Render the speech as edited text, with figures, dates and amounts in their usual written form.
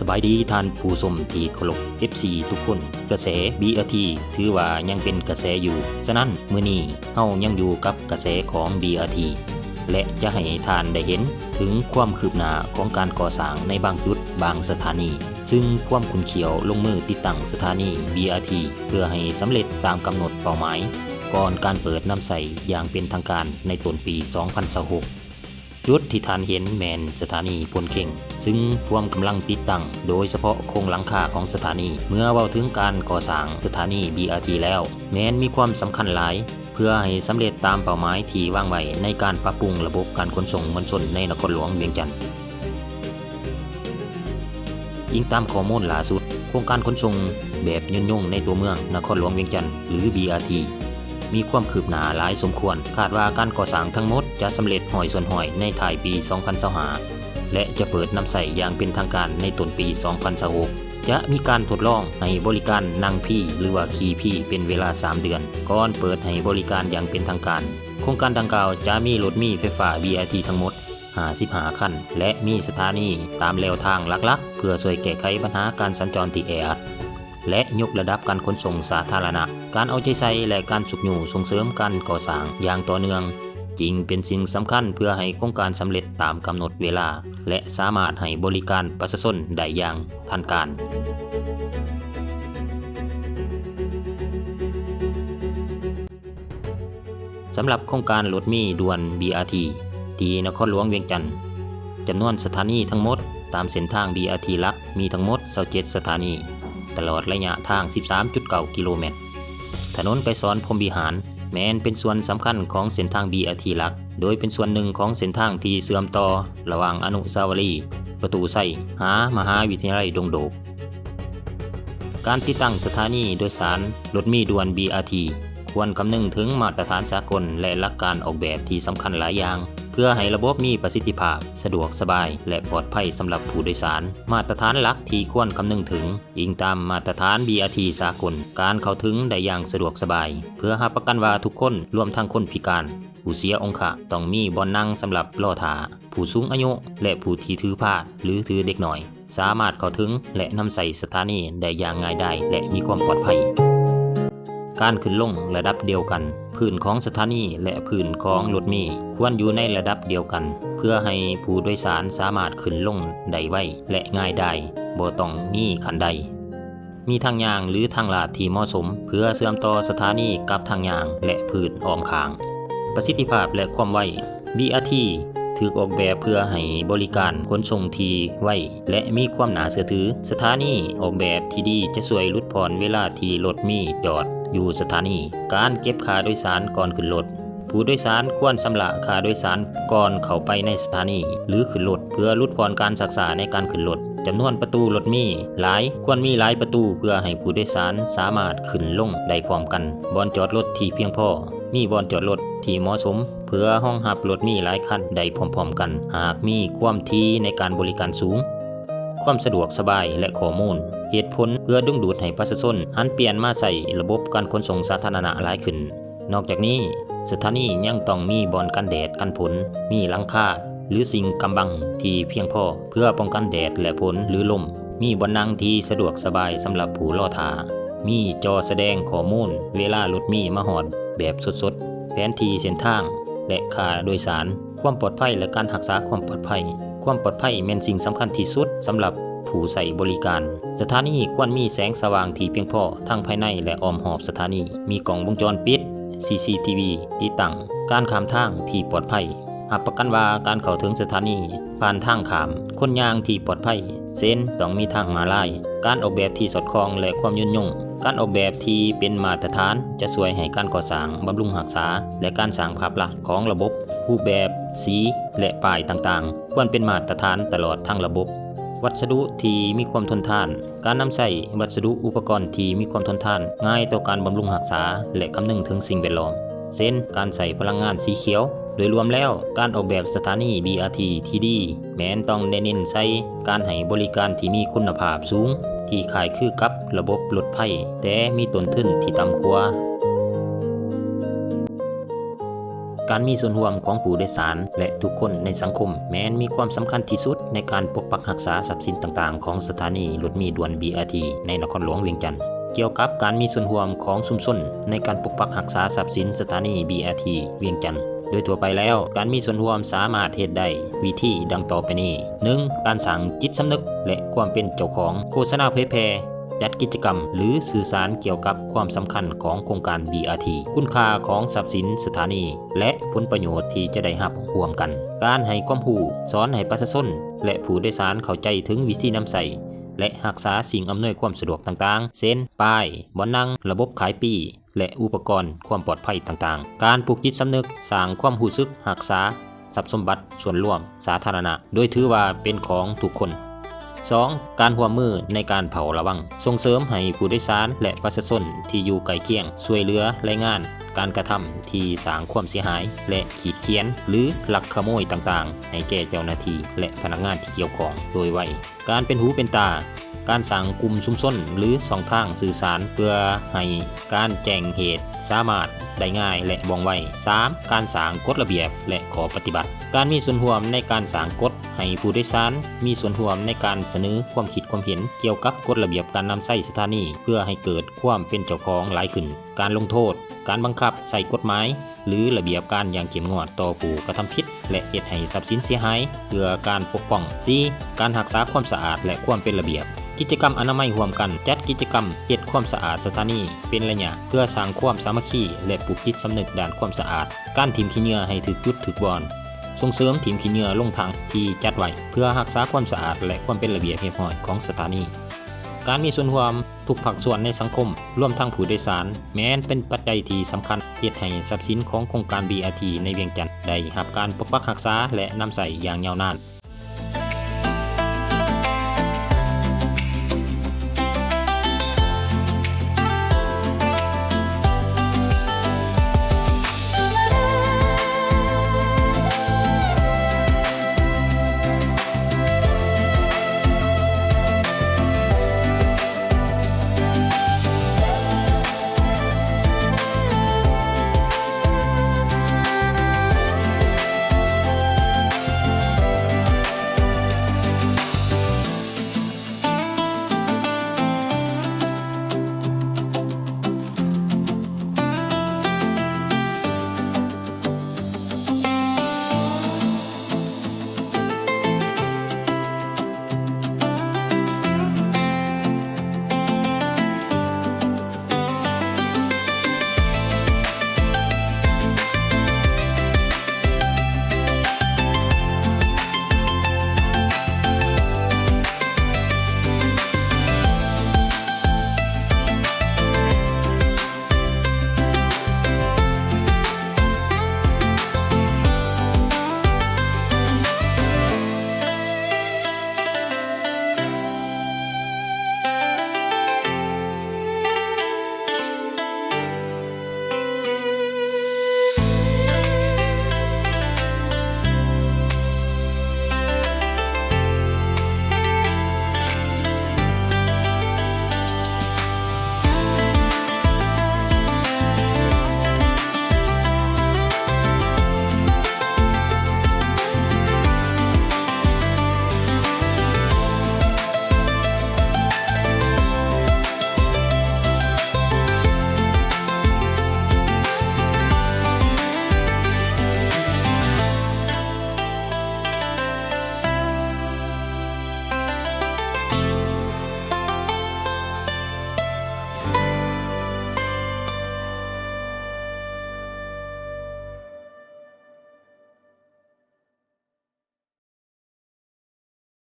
สบายดีท่านผู้ชมที่เคารพ FC ทุกคนกระแส BRT ถือว่ายังเป็นกระแสอยู่ฉะนั้นมื้อนี้เฮายังอยู่กับกระแสของ BRT และจะให้ท่านได้เห็นถึงความคืบหน้าของการก่อสร้างในบางจุดบางสถานีซึ่งความขุ่นเขียวลงมือติดตั้งสถานี BRT เพื่อให้สำเร็จตามกำหนดเป้าหมายก่อนการเปิดน้ำใสอย่างเป็นทางการในต้นปี 2026จุดที่ท่านเห็นแมนสถานีพลเข่งซึ่งพวมกำลังติดตั้งโดยเฉพาะโครงหลังคาของสถานีเมื่อเว้าถึงการก่อสร้างสถานี BRT แล้วแมนมีความสำคัญหลายเพื่อให้สำเร็จตามเป้าหมายที่วางไว้ในการปรับปรุงระบบการขนส่งมวลชนในนครหลวงเวียงจันทน์อิงตามข้อมูลล่าสุดโครงการขนส่งแบบยุ่งๆในตัวเมืองนครหลวงเวียงจันทน์หรือ BRTมีความคืบหน้าหลายสมควรคาดว่าการก่อสร้างทั้งหมดจะสำเร็จหอยส่วนหอยในท้ายปี 2025และจะเปิดน้ำใสอย่างเป็นทางการในต้นปี 2026จะมีการทดลองให้บริการนั่งพี่หรือว่าขี่พี่เป็นเวลา 3 เดือนก่อนเปิดให้บริการอย่างเป็นทางการโครงการดังกล่าวจะมีรถมีไฟฟ้า BRT ทั้งหมด55คันและมีสถานีตามแนวทางหลักๆเพื่อช่วยแก้ไขปัญหาการสัญจรที่แออัดและยกระดับการขนส่งสาธารณะการเอาใจใส่และการสุขอยู่ส่งเสริมการก่อสร้างอย่างต่อเนื่องจริงเป็นสิ่งสำคัญเพื่อให้โครงการสำเร็จตามกำหนดเวลาและสามารถให้บริการประชาชนได้อย่างทันการสำหรับโครงการรถมีด่วน BRT ที่นครหลวงเวียงจันทน์จำนวนสถานีทั้งหมดตามเส้นทาง BRT หลักมีทั้งหมด27สถานีตลอดระยะทาง 13.9 กิโลเมตรถนนไกรสอนพรหมวิหารแม้นเป็นส่วนสำคัญของเส้นทาง BRT หลักโดยเป็นส่วนหนึ่งของเส้นทางที่เชื่อมต่อระหว่างอนุสาวรีย์ประตูไส้หามหาวิทยาลัยดงโดกการติดตั้งสถานีโดยสารรถมีด่วน BRT ควรคำนึงถึงมาตรฐานสากลและหลักการออกแบบที่สำคัญหลายอย่างเพื่อให้ระบบมีประสิทธิภาพสะดวกสบายและปลอดภัยสำหรับผู้โดยสารมาตรฐานหลักที่ควรคำนึงถึงอิงตามมาตรฐาน BRT สากลการเข้าถึงได้อย่างสะดวกสบายเพื่อรับประกันว่าทุกคนรวมทั้งคนพิการผู้เสียองค์ต้องมีบ่อนนั่งสำหรับรอท่าผู้สูงอายุและผู้ที่ถือผ้าหรือถือเด็กหน่อยสามารถเข้าถึงและนำใส่สถานีได้อย่างง่ายดายและมีความปลอดภัยการขึ้นลงระดับเดียวกันพื้นของสถานีและพื้นของรถเมล์ควรอยู่ในระดับเดียวกันเพื่อให้ผู้โดยสารสามารถขึ้นลงได้ไวและง่ายได้บ่ต้องมีคันใดมีทางยางหรือทางลาดที่เหมาะสมเพื่อเชื่อมต่อสถานีกับทางยางและพื้นอ้อมข้างประสิทธิภาพและความไว BRT ถูกออกแบบเพื่อให้บริการขนส่งที่ไวและมีความน่าเชื่อถือสถานีออกแบบที่ดีจะช่วยลดผ่อนเวลาที่รถมีจอดอยู่สถานีการเก็บค่าโดยสารก่อนขึ้นรถผู้โดยสารควรชำระค่าโดยสารก่อนเข้าไปในสถานีหรือขึ้นรถเพื่อลดผ่อนการศึกษาในการขึ้นรถจำนวนประตูรถมีหลายควรมีหลายประตูเพื่อให้ผู้โดยสารสามารถขึ้นลงได้พร้อมกันบ่อนจอดรถที่เพียงพอมีบ่อนจอดรถที่เหมาะสมเพื่อห้องรับรถมีหลายคันได้พร้อมๆกันหากมีความถี่ในการบริการสูงความสะดวกสบายและข้อมูลเหตุผลเพื่อดึงดูดให้ประชาชนหันเปลี่ยนมาใส่ระบบการขนส่งสาธารณะหลายขึ้นนอกจากนี้สถานียังต้องมีบ่อนกันแดดกันฝนมีหลังคาหรือสิ่งกำบังที่เพียงพอเพื่อป้องกันแดดและฝนหรือลมมีบ่อนนั่งที่สะดวกสบายสำหรับผู้รอท่ามีจอแสดงข้อมูลเวลารถมีมาฮอดแบบสดๆแผนที่เส้นทางและค่าโดยสารความปลอดภัยและการรักษาความปลอดภัยเป็นสิ่งสำคัญที่สุดสำหรับผู้ใช้บริการสถานีควรมีแสงสว่างที่เพียงพอทั้งภายในและอ้อมรอบสถานีมีกล้องวงจรปิด CCTV ติดตั้งการข้ามทางที่ปลอดภัยรับประกันว่าการเข้าถึงสถานีผ่านทางข้ามคนย่างที่ปลอดภัยเส้นต้องมีทางม้าลายการออกแบบที่สอดคล้องและความยุ่งยากการออกแบบที่เป็นมาตรฐานจะช่วยให้การก่อสร้างบำรุงรักษาและการสร้างภาพลักษณ์ของระบบรูปแบบสีและป้ายต่างๆควรเป็นมาตรฐานตลอดทั้งระบบวัสดุที่มีความทนทานการนำใช้วัสดุอุปกรณ์ที่มีความทนทานง่ายต่อการบำรุงรักษาและคำนึงถึงสิ่งแวดล้อมเช่นการใช้พลังงานสีเขียวโดยรวมแล้วการออกแบบสถานี BRT ที่ดีแม้นต้องเน้นใช้การให้บริการที่มีคุณภาพสูงที่คล้ายคือกับระบบรถไฟแต่มีต้นทุนที่ต่ำกว่า การมีส่วนร่วมของผู้โดยสารและทุกคนในสังคมแม้นมีความสำคัญที่สุดในการปกปักรักษาทรัพย์สินต่างๆของสถานีรถเมล์ด่วน BRT ในนครหลวงเวียงจันทน์เกี่ยวกับการมีส่วนร่วมของชุมชนในการปกปักรักษาทรัพย์สินสถานี BRT เวียงจันทน์โดยทั่วไปแล้วการมีส่วนร่วมสามารถเฮ็ดได้วิธีดังต่อไปนี้ 1. การสร้างจิตสำนึกและความเป็นเจ้าของโฆษณาเผยแพร่จัดกิจกรรมหรือสื่อสารเกี่ยวกับความสำคัญของโครงการ BRT คุณค่าของทรัพย์สินสถานีและผลประโยชน์ที่จะได้รับร่วมกันการให้ความรู้สอนให้ประชาชนและผู้โดยสารเข้าใจถึงวิธีนำใช้และรักษาสิ่งอำนวยความสะดวกต่างๆเช่นป้ายบ่อนั่งระบบขายปีและอุปกรณ์ความปลอดภัยต่างๆการปลูกจิตสำนึกสร้างความรู้สึกรักษาทรัพย์สมบัติส่วนรวมสาธารณะโดยถือว่าเป็นของทุกคน 2. การร่วมมือในการเผาระวังส่งเสริมให้ผู้โดยสารและประชาชนที่อยู่ใกล้เคียงช่วยเหลือรายงานการกระทำที่สร้างความเสียหายและขีดเขียนหรือลักขโมยต่างๆให้แก่เจ้าหน้าที่และพนักงานที่เกี่ยวข้องโดยไวการเป็นหูเป็นตาการสั่งกลุ่มชุมชนหรือช่องทางสื่อสารเพื่อให้การแจ้งเหตุสามารถได้ง่ายและว่องไว 3. การสร้างกฎระเบียบและขอปฏิบัติการมีส่วนร่วมในการสร้างกฎให้ผู้โดยสารมีส่วนร่วมในการเสนอความคิดความเห็นเกี่ยวกับกฎระเบียบการนำใช้สถานีเพื่อให้เกิดความเป็นเจ้าของหลายขึ้นการลงโทษการบังคับใส่กฎหมายหรือระเบียบการอย่างเข้มงวดต่อผู้กระทำผิดและเฮ็ดให้ทรัพย์สินเสียหายเพื่อการปกป้อง 4. การรักษาความสะอาดและความเป็นระเบียบกิจกรรมอนามัยร่วมกันจัดกิจกรรมเฮ็ดความสะอาดสถานีเป็นระยะเพื่อสร้างความสามัคคีและปลูกจิตสำนึกด้านความสะอาดการถิ่มขี้เหงื่อให้ถึกจุดถึกบอนส่งเสริมถิ่มขี้เหงื่อลงทางที่จัดไว้เพื่อรักษาความสะอาดและความเป็นระเบียบเรียบร้อยของสถานีการมีส่วนร่วมทุกภาคส่วนในสังคมรวมทั้งผู้โดยสารแม้นเป็นปัจจัยที่สำคัญเฮ็ดให้ทรัพย์สินของโครงการ BRT ในเวียงจันทน์ได้รับการปกปักรักษาและนำใช้อย่างยาวนาน